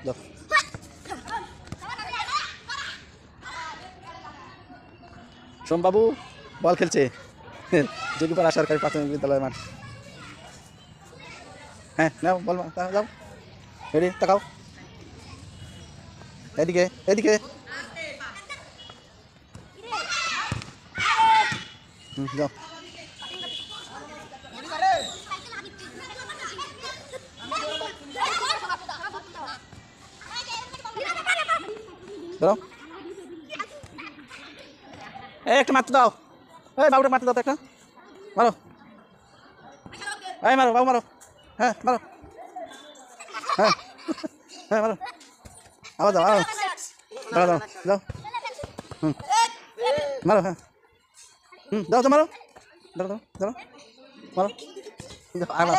যাও। সোমবাবু বল খেলছে জেগুপার সরকারি প্রাথমিক বিদ্যালয় মাঠ। হ্যাঁ নাও বল যাও, রেডি, তাকাও এদিকে এদিকে। যাও। ধরো, একটা মারতে দাও, এই বাবুটা মারতে দাও তো একটা, মারো, এই মারো বাবু মারো, হ্যাঁ মারো, হ্যাঁ হ্যাঁ মারো, আবার দাও আরো, দাও দাও যাও, মারো, হ্যাঁ দাও তো মারো, দাও দাও দাও মারো, আর মারো।